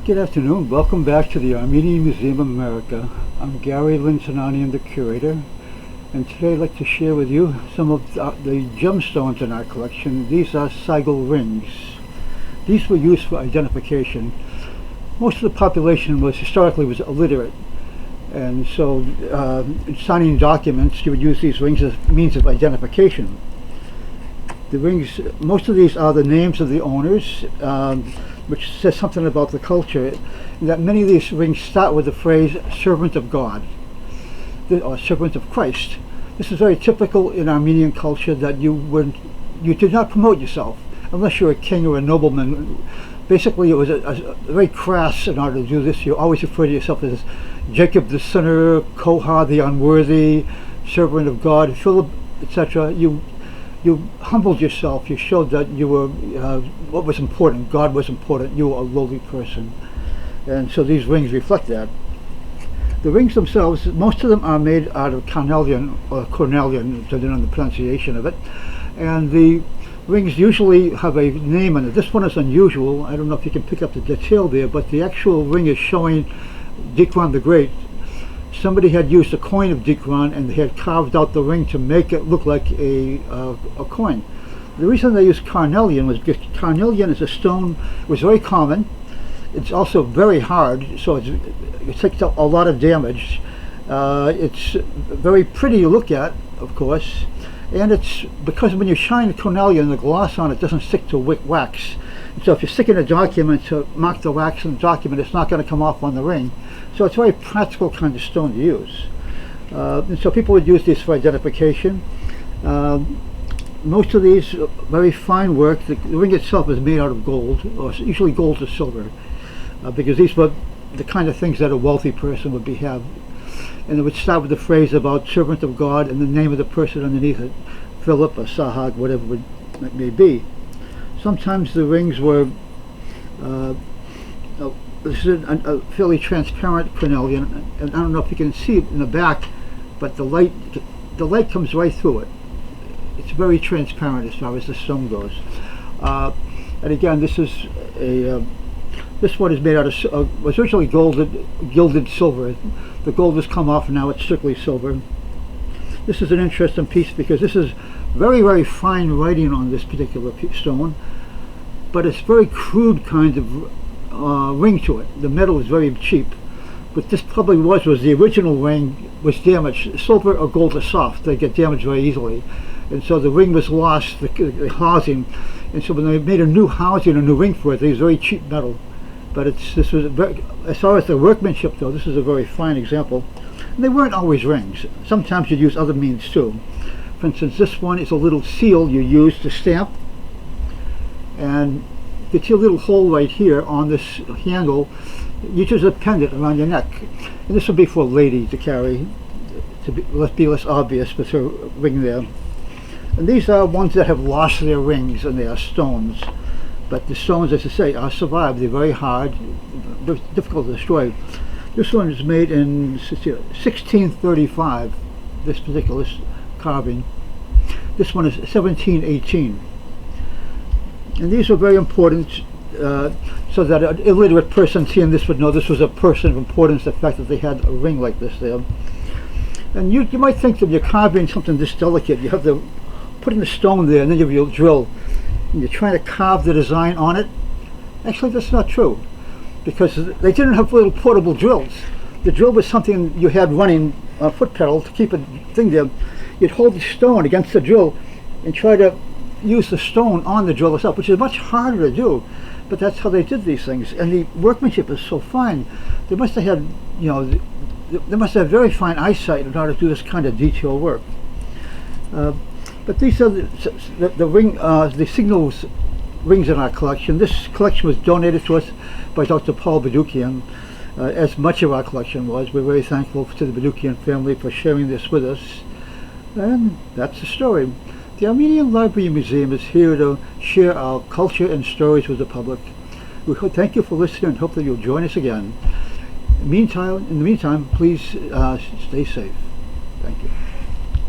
Good afternoon. Welcome back to the Armenian Museum of America. I'm Gary Linsanani, I'm the curator, and today I'd like to share with you some of the gemstones in our collection. These are sigil rings. These were used for identification. Most of the population historically was illiterate, and so in signing documents you would use these rings as means of identification. The rings, most of these are the names of the owners, which says something about the culture, that many of these rings start with the phrase servant of God or servant of Christ. This is very typical in Armenian culture, that you did not promote yourself unless you're a king or a nobleman. Basically it was a very crass. In order to do this, you always refer to yourself as Jacob the sinner, Koha the unworthy, servant of God, Philip, etc. You humbled yourself. You showed that you were what was important. God was important. You were a lowly person, and so these rings reflect that. The rings themselves, most of them are made out of carnelian or cornelian, depending on the pronunciation of it, and the rings usually have a name on it. This one is unusual. I don't know if you can pick up the detail there, but the actual ring is showing Dikran the Great. Somebody had used a coin of Dikran and they had carved out the ring to make it look like a coin. The reason they used carnelian was because carnelian is a stone, it was very common. It's also very hard, so it takes a lot of damage. It's very pretty to look at, of course, and it's because when you shine cornelian, the gloss on it doesn't stick to wax. So if you stick in a document to mark the wax in the document, it's not going to come off on the ring. So it's a very practical kind of stone to use. And so people would use these for identification. Most of these very fine work. The ring itself is made out of gold, or usually gold or silver, because these were the kind of things that a wealthy person would have. And it would start with the phrase about servant of God and the name of the person underneath it, Philip or Sahag, whatever it may be. Sometimes the rings were, this is a fairly transparent cornelian, and I don't know if you can see it in the back, but the light comes right through it. It's very transparent as far as the stone goes. And again, this is this one is made out of, was originally gilded silver. The gold has come off, and now it's strictly silver. This is an interesting piece because this is very, very fine writing on this particular stone, but it's very crude kind of ring to it. The metal is very cheap, but this probably was the original ring was damaged. Silver or gold are soft; they get damaged very easily, and so the ring was lost, the housing, and so when they made a new housing, a new ring for it, they used very cheap metal. But this was as far as the workmanship though, this is a very fine example. And they weren't always rings. Sometimes you'd use other means too. For instance, this one is a little seal you use to stamp, and you see a little hole right here on this handle. You use a pendant around your neck, and this would be for a lady to carry, to be less obvious with her ring there. And these are ones that have lost their rings, and they are stones. But the stones, as I say, are survived. They're very hard, difficult to destroy. This one is made in 1635, this particular carving. This one is 1718. And these were very important, so that an illiterate person seeing this would know this was a person of importance, the fact that they had a ring like this there. And you might think that you're carving something this delicate, you have to put in the stone there, and then you have your drill, and you're trying to carve the design on it. Actually, that's not true, because they didn't have little portable drills. The drill was something you had running a foot pedal to keep a thing there. You'd hold the stone against the drill and try to use the stone on the drill itself, which is much harder to do, but that's how they did these things. And the workmanship is so fine. They must have had, they must have very fine eyesight in order to do this kind of detailed work. But these are the signals rings in our collection. This collection was donated to us by Dr. Paul Badukian, as much of our collection was. We're very thankful to the Badukian family for sharing this with us. And that's the story. The Armenian Library Museum is here to share our culture and stories with the public. We thank you for listening and hope that you'll join us again. In the meantime, please stay safe. Thank you.